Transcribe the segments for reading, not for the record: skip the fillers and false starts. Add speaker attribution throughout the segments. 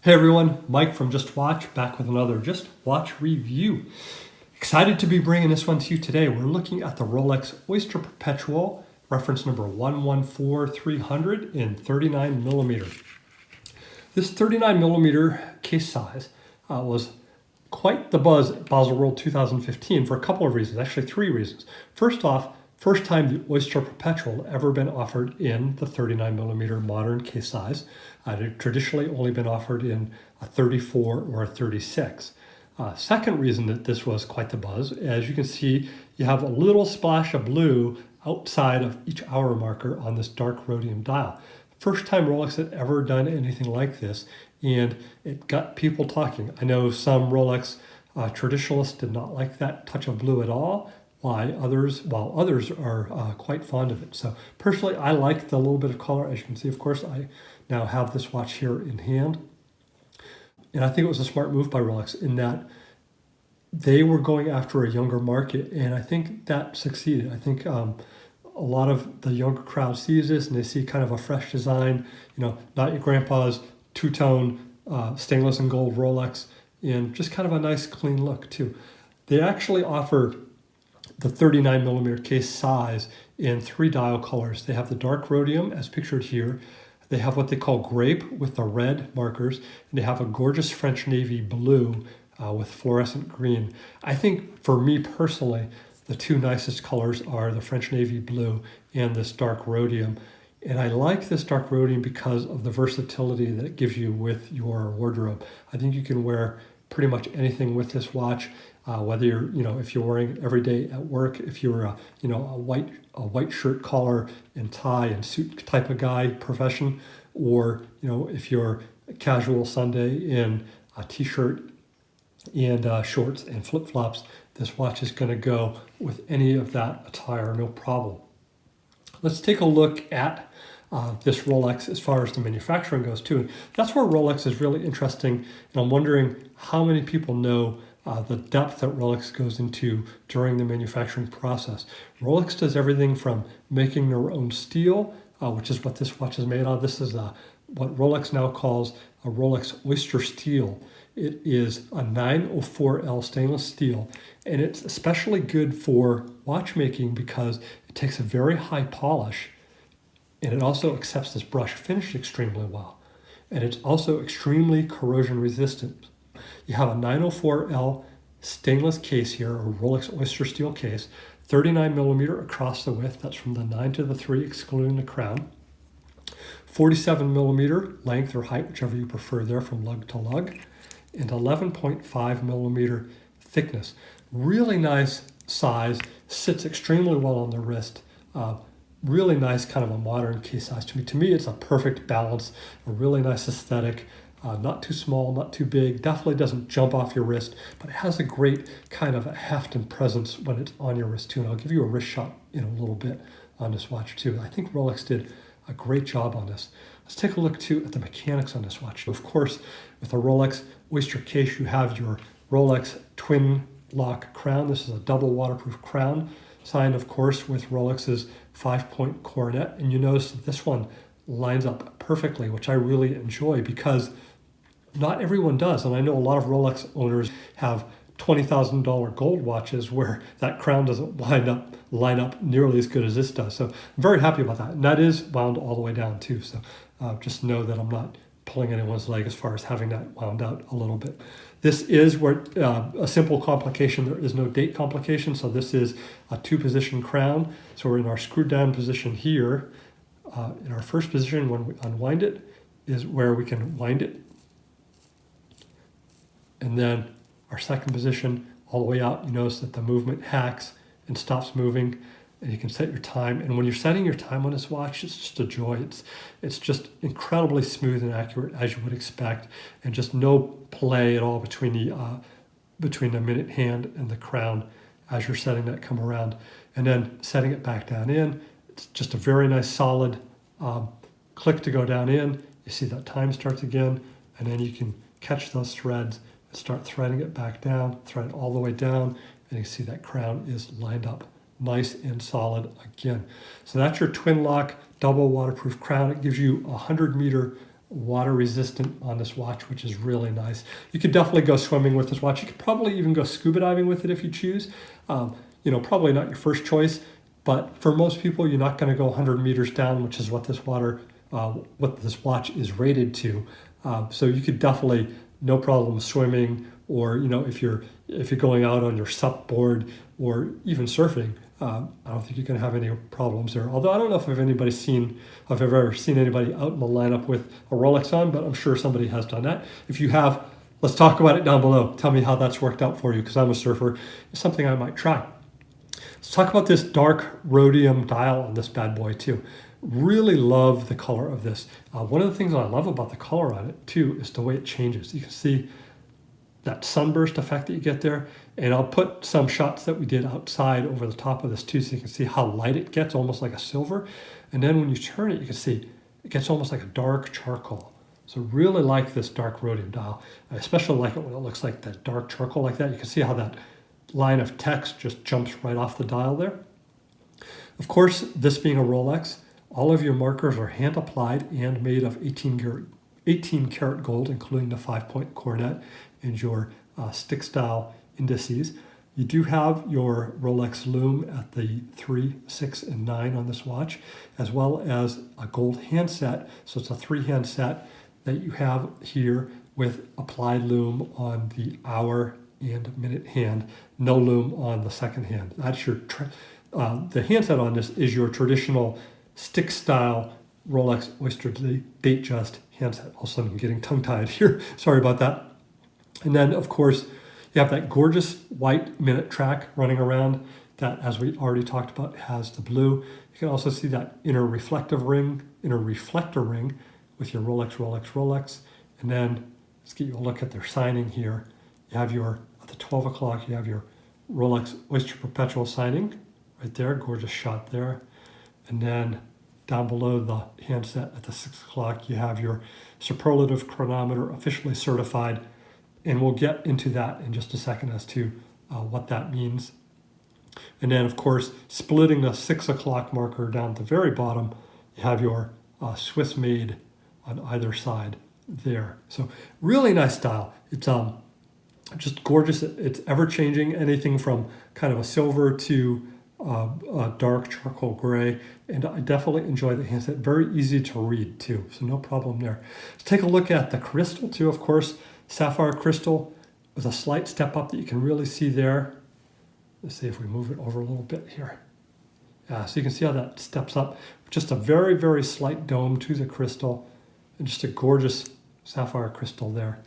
Speaker 1: Hey everyone, Mike from Just Watch, back with another Just Watch review. Excited to be bringing this one to you today. We're looking at the Rolex Oyster Perpetual, reference number 114300 in 39 millimeter. This 39 millimeter case size was quite the buzz at Basel World 2015 for a couple of reasons, actually three reasons. First off, first time the Oyster Perpetual ever been offered in the 39 millimeter modern case size. It had traditionally only been offered in a 34 or a 36. Second reason that this was quite the buzz, as you can see, you have a little splash of blue outside of each hour marker on this dark rhodium dial. First time Rolex had ever done anything like this, and it got people talking. I know some Rolex traditionalists did not like that touch of blue at all, while others are quite fond of it. So personally, I like the little bit of color. As you can see, of course, I now have this watch here in hand. And I think it was a smart move by Rolex in that they were going after a younger market, and I think that succeeded. I think a lot of the younger crowd sees this and they see kind of a fresh design, not your grandpa's two-tone stainless and gold Rolex, and just kind of a nice clean look too. They actually offer the 39 millimeter case size in three dial colors. They have the dark rhodium as pictured here. They have what they call grape with the red markers, and they have a gorgeous French navy blue with fluorescent green. I think for me personally, the two nicest colors are the French navy blue and this dark rhodium. And I like this dark rhodium because of the versatility that it gives you with your wardrobe. I think you can wear pretty much anything with this watch, whether you're, if you're wearing it every day at work, if you're a white shirt collar and tie and suit type of guy profession, or if you're a casual Sunday in a t-shirt and shorts and flip-flops, this watch is going to go with any of that attire, no problem. Let's take a look at this Rolex as far as the manufacturing goes too. And that's where Rolex is really interesting, and I'm wondering how many people know the depth that Rolex goes into during the manufacturing process. Rolex does everything from making their own steel, which is what this watch is made of. This is what Rolex now calls a Rolex Oyster Steel. It is a 904L stainless steel, and it's especially good for watchmaking because it takes a very high polish, and it also accepts this brush finish extremely well. And it's also extremely corrosion resistant. You have a 904L stainless case here, a Rolex Oyster Steel case, 39 millimeter across the width. That's from the 9 to the 3, excluding the crown. 47 millimeter length or height, whichever you prefer there, from lug to lug. And 11.5 millimeter thickness. Really nice size, sits extremely well on the wrist. Really nice kind of a modern case size to me. To me, it's a perfect balance, a really nice aesthetic. Not too small, not too big, definitely doesn't jump off your wrist, but it has a great kind of a heft and presence when it's on your wrist too. And I'll give you a wrist shot in a little bit on this watch too. I think Rolex did a great job on this. Let's take a look too at the mechanics on this watch. Of course, with a Rolex Oyster case, you have your Rolex twin lock crown. This is a double waterproof crown, signed of course with Rolex's 5-point coronet. And you notice that this one lines up perfectly, which I really enjoy because not everyone does. And I know a lot of Rolex owners have $20,000 gold watches where that crown doesn't line up nearly as good as this does. So I'm very happy about that. And that is wound all the way down too. So just know that I'm not pulling anyone's leg as far as having that wound out a little bit. This is where a simple complication. There is no date complication. So this is a 2-position crown. So we're in our screwed down position here. In our first position, when we unwind it, is where we can wind it. And then our second position, all the way out, you notice that the movement hacks and stops moving, and you can set your time. And when you're setting your time on this watch, it's just a joy. It's just incredibly smooth and accurate, as you would expect, and just no play at all between the minute hand and the crown as you're setting that come around. And then setting it back down in, it's just a very nice solid click to go down in. You see that time starts again, and then you can catch those threads and start threading it back down, thread it all the way down, and you see that crown is lined up nice and solid again. So that's your twin lock double waterproof crown. It gives you a 100-meter water resistant on this watch, which is really nice. You could definitely go swimming with this watch. You could probably even go scuba diving with it if you choose. Probably not your first choice, but for most people, you're not going to go 100 meters down, which is what this watch is rated to. So you could definitely, no problem swimming, or if you're going out on your sup board or even surfing. I don't think you're going to have any problems there. Although I don't know if I've ever seen anybody out in the lineup with a Rolex on, but I'm sure somebody has done that. If you have, let's talk about it down below. Tell me how that's worked out for you, because I'm a surfer. It's something I might try. Let's talk about this dark rhodium dial on this bad boy too. Really love the color of this. One of the things I love about the color on it too is the way it changes. You can see that sunburst effect that you get there. And I'll put some shots that we did outside over the top of this too, so you can see how light it gets, almost like a silver. And then when you turn it, you can see it gets almost like a dark charcoal. So really like this dark rhodium dial. I especially like it when it looks like that dark charcoal like that. You can see how that line of text just jumps right off the dial there. Of course, this being a Rolex, all of your markers are hand applied and made of 18 karat gold, including the 5-point coronet and your stick style indices. You do have your Rolex lume at the 3, 6, and 9 on this watch, as well as a gold handset. So it's a 3-hand set that you have here with applied lume on the hour and minute hand, no lume on the second hand. That's your the handset on this is your traditional stick style Rolex Oyster Datejust handset. All of a sudden I'm getting tongue-tied here. Sorry about that. And then, of course, you have that gorgeous white minute track running around that, as we already talked about, has the blue. You can also see that inner reflector ring with your Rolex. And then let's get you a look at their signing here. You have at the 12 o'clock, you have your Rolex Oyster Perpetual signing right there, gorgeous shot there. And then down below the handset at the 6 o'clock, you have your superlative chronometer officially certified. And we'll get into that in just a second as to what that means. And then, of course, splitting the 6 o'clock marker down at the very bottom, you have your Swiss made on either side there. So really nice style. It's just gorgeous. It's ever changing, anything from kind of a silver to a dark charcoal gray. And I definitely enjoy the handset. Very easy to read too, so no problem there. Let's take a look at the crystal too, of course. Sapphire crystal with a slight step up that you can really see there. Let's see if we move it over a little bit here. Yeah, so you can see how that steps up. Just a very, very slight dome to the crystal, and just a gorgeous sapphire crystal there.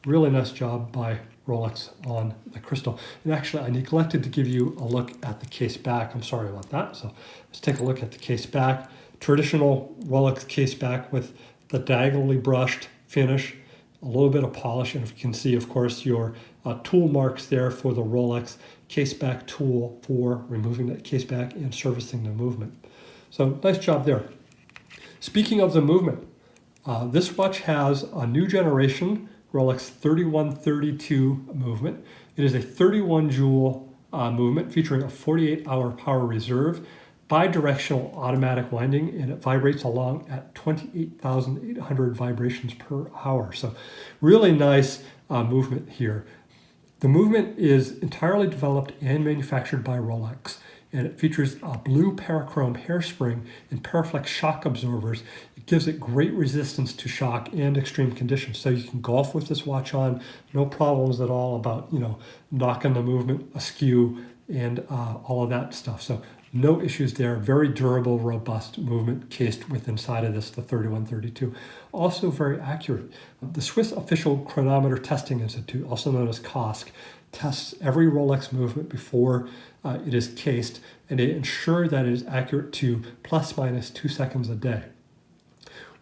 Speaker 1: Really nice job by Rolex on the crystal. And actually, I neglected to give you a look at the case back. I'm sorry about that. So let's take a look at the case back. Traditional Rolex case back with the diagonally brushed finish, a little bit of polish, and if you can see, of course, your tool marks there for the Rolex case back tool for removing that case back and servicing the movement. So nice job there. Speaking of the movement, this watch has a new generation Rolex 3132 movement. It is a 31 joule movement featuring a 48-hour power reserve, bi-directional automatic winding, and it vibrates along at 28,800 vibrations per hour. So really nice movement here. The movement is entirely developed and manufactured by Rolex, and it features a blue parachrome hairspring and Paraflex shock absorbers. It gives it great resistance to shock and extreme conditions. So you can golf with this watch on, no problems at all about, knocking the movement askew and all of that stuff. So no issues there. Very durable, robust movement cased with inside of this, the 3132. Also very accurate. The Swiss Official Chronometer Testing Institute, also known as COSC, tests every Rolex movement before it is cased, and they ensure that it is accurate to plus minus 2 seconds a day.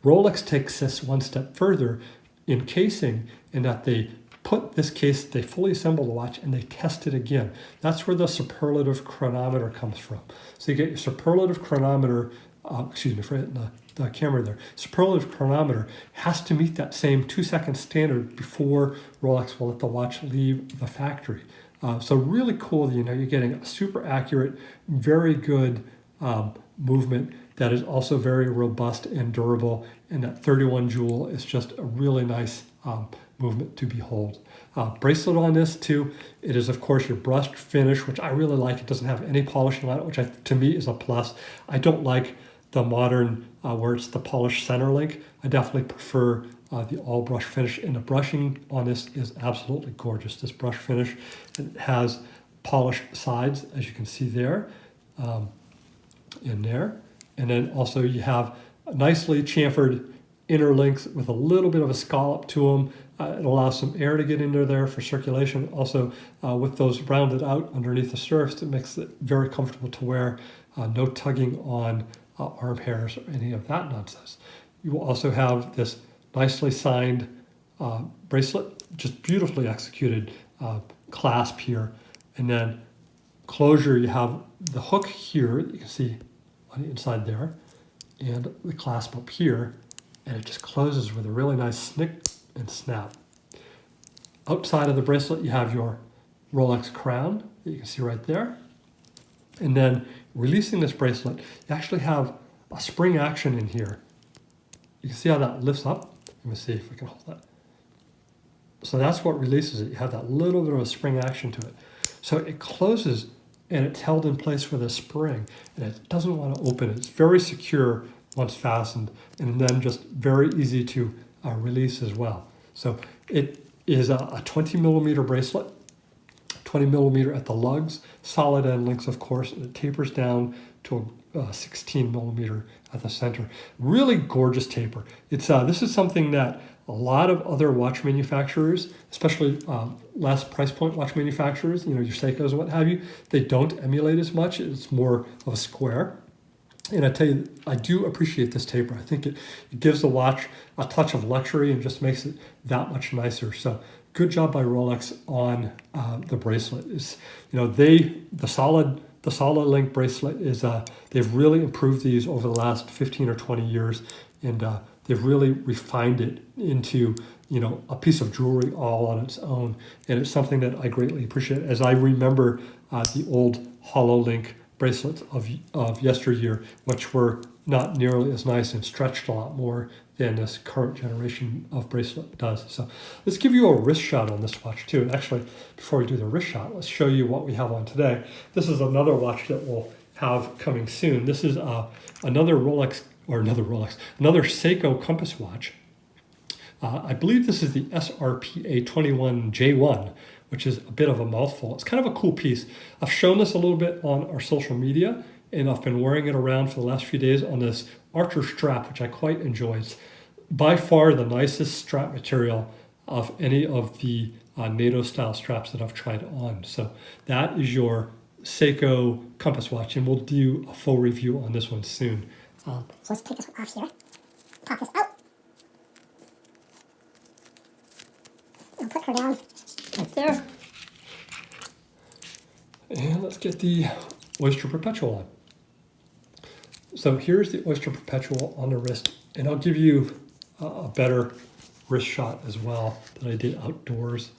Speaker 1: Rolex takes this one step further in casing, in that they put this case, they fully assemble the watch and they test it again. That's where the superlative chronometer comes from. So you get your superlative chronometer, the camera there. Superlative chronometer has to meet that same 2-second standard before Rolex will let the watch leave the factory. So really cool, you're getting a super accurate, very good movement that is also very robust and durable. And that 31 jewel is just a really nice movement to behold. Bracelet on this too, it is of course your brushed finish, which I really like. It doesn't have any polishing on it, which to me is a plus. I don't like the modern where it's the polished center link. I definitely prefer the all brush finish, and the brushing on this is absolutely gorgeous. This brush finish, it has polished sides, as you can see there, in there. And then also you have nicely chamfered inner links with a little bit of a scallop to them. It allows some air to get into there for circulation. Also, with those rounded out underneath the surface, it makes it very comfortable to wear. No tugging on arm hairs or any of that nonsense. You will also have this nicely signed bracelet, just beautifully executed clasp here. And then closure, you have the hook here, you can see on the inside there, and the clasp up here, and it just closes with a really nice snick and snap. Outside of the bracelet, you have your Rolex crown that you can see right there. And then releasing this bracelet, you actually have a spring action in here. You can see how that lifts up. Let me see if I can hold that. So that's what releases it. You have that little bit of a spring action to it. So it closes and it's held in place with a spring, and it doesn't want to open. It's very secure once fastened, and then just very easy to release as well. So it is a 20 millimeter bracelet, 20 millimeter at the lugs, solid end links of course, and it tapers down to a 16 millimeter at the center. Really gorgeous taper. It's this is something that a lot of other watch manufacturers, especially less price point watch manufacturers, your Seikos and what have you, they don't emulate as much. It's more of a square. And I tell you, I do appreciate this taper. I think it gives the watch a touch of luxury and just makes it that much nicer. So good job by Rolex on the bracelet. Is the solid link bracelet is they've really improved these over the last 15 or 20 years, and they've really refined it into a piece of jewelry all on its own, and it's something that I greatly appreciate. As I remember the old hollow link bracelets of yesteryear, which were not nearly as nice and stretched a lot more than this current generation of bracelet does. So let's give you a wrist shot on this watch too. And actually, before we do the wrist shot, let's show you what we have on today. This is another watch that we'll have coming soon. This is another Seiko compass watch. I believe this is the SRPA 21J1, which is a bit of a mouthful. It's kind of a cool piece. I've shown this a little bit on our social media, and I've been wearing it around for the last few days on this Archer strap, which I quite enjoy. It's by far the nicest strap material of any of the NATO style straps that I've tried on. So that is your Seiko compass watch, and we'll do a full review on this one soon.
Speaker 2: So let's take this one off here, pop this out, and put her down right there.
Speaker 1: And let's get the Oyster Perpetual on. So here's the Oyster Perpetual on the wrist, and I'll give you a better wrist shot as well that I did outdoors.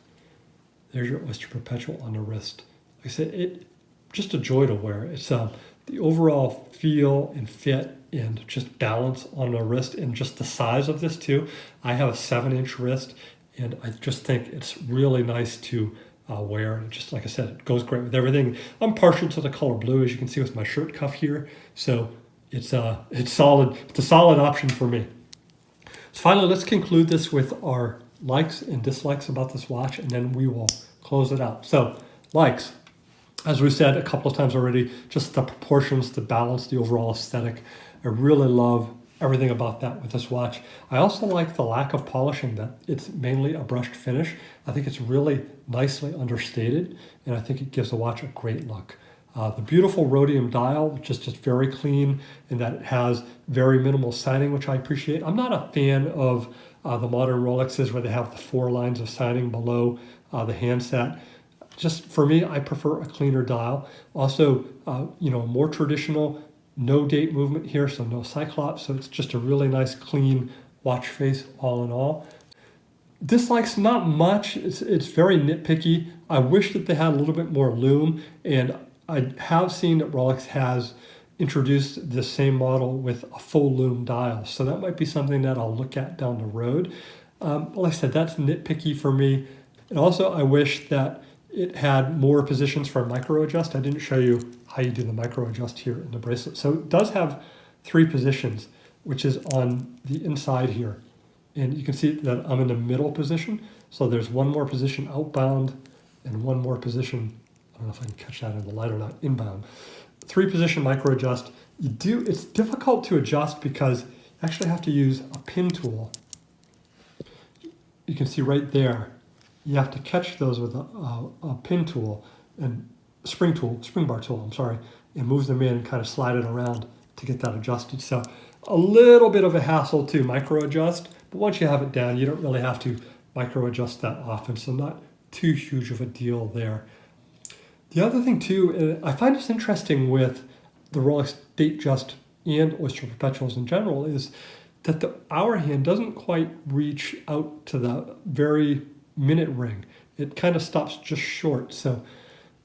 Speaker 1: There's your Oyster Perpetual on the wrist. Like I said, it just a joy to wear. It's the overall feel and fit and just balance on the wrist, and just the size of this too. I have a 7-inch wrist, and I just think it's really nice to wear. And just like I said, it goes great with everything. I'm partial to the color blue, as you can see with my shirt cuff here. So it's solid. It's a solid option for me. So finally, let's conclude this with our likes and dislikes about this watch, and then we will close it out. So likes, as we said a couple of times already, just the proportions, the balance, the overall aesthetic. I really love everything about that with this watch. I also like the lack of polishing, that it's mainly a brushed finish. I think it's really nicely understated, and I think it gives the watch a great look. The beautiful rhodium dial, which is just very clean, and that it has very minimal signing, which I appreciate. I'm not a fan of the modern Rolexes where they have the 4 lines of signing below the handset. Just for me, I prefer a cleaner dial. Also, more traditional, no date movement here, so no cyclops. So it's just a really nice, clean watch face all in all. Dislikes, not much. It's very nitpicky. I wish that they had a little bit more lume, and I have seen that Rolex has introduced this same model with a full lume dial. So that might be something that I'll look at down the road. Like I said, that's nitpicky for me. And also I wish that it had more positions for micro adjust. I didn't show you how you do the micro adjust here in the bracelet. So it does have 3 positions, which is on the inside here. And you can see that I'm in the middle position. So there's one more position outbound and one more position, I don't know if I can catch that in the light or not, inbound. 3 position micro adjust. It's difficult to adjust because you actually have to use a pin tool. You can see right there, you have to catch those with a pin tool and spring bar tool, I'm sorry, and move them in and kind of slide it around to get that adjusted. So a little bit of a hassle to micro adjust, but once you have it down, you don't really have to micro adjust that often. So not too huge of a deal there. The other thing too, I find this interesting with the Rolex Datejust and Oyster Perpetuals in general, is that the hour hand doesn't quite reach out to the very minute ring. It kind of stops just short. So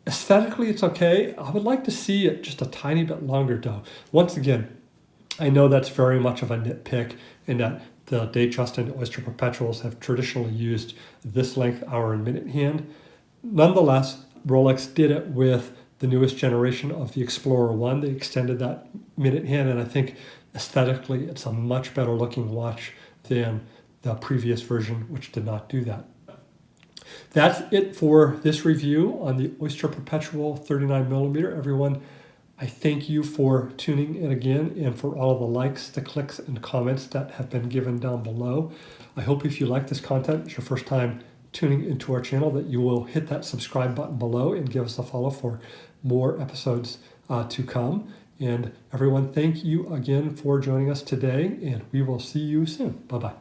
Speaker 1: aesthetically, it's okay. I would like to see it just a tiny bit longer though. Once again, I know that's very much of a nitpick in that the Datejust and Oyster Perpetuals have traditionally used this length hour and minute hand. Nonetheless, Rolex did it with the newest generation of the Explorer 1. They extended that minute hand, and I think aesthetically it's a much better looking watch than the previous version, which did not do that. That's it for this review on the Oyster Perpetual 39mm. Everyone, I thank you for tuning in again and for all of the likes, the clicks, and comments that have been given down below. I hope if you like this content, it's your first time tuning into our channel, that you will hit that subscribe button below and give us a follow for more episodes to come. And everyone, thank you again for joining us today, and we will see you soon. Bye-bye.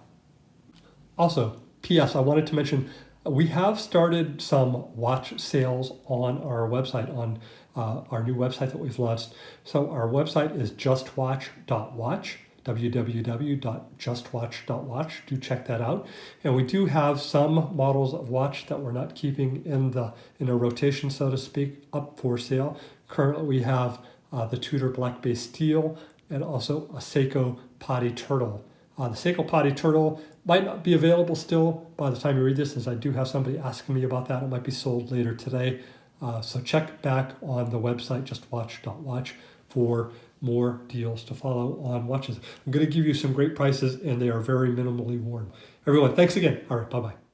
Speaker 1: Also, P.S. I wanted to mention, we have started some watch sales on our website, on our new website that we've launched. So our website is justwatch.watch, www.justwatch.watch. Do check that out. And we do have some models of watch that we're not keeping in a rotation, so to speak, up for sale. Currently, we have the Tudor Black Base Steel and also a Seiko Potty Turtle. The Seiko Potty Turtle might not be available still by the time you read this, as I do have somebody asking me about that. It might be sold later today. So check back on the website, justwatch.watch, for more deals to follow on watches. I'm going to give you some great prices, and they are very minimally worn. Everyone, thanks again. All right, bye-bye.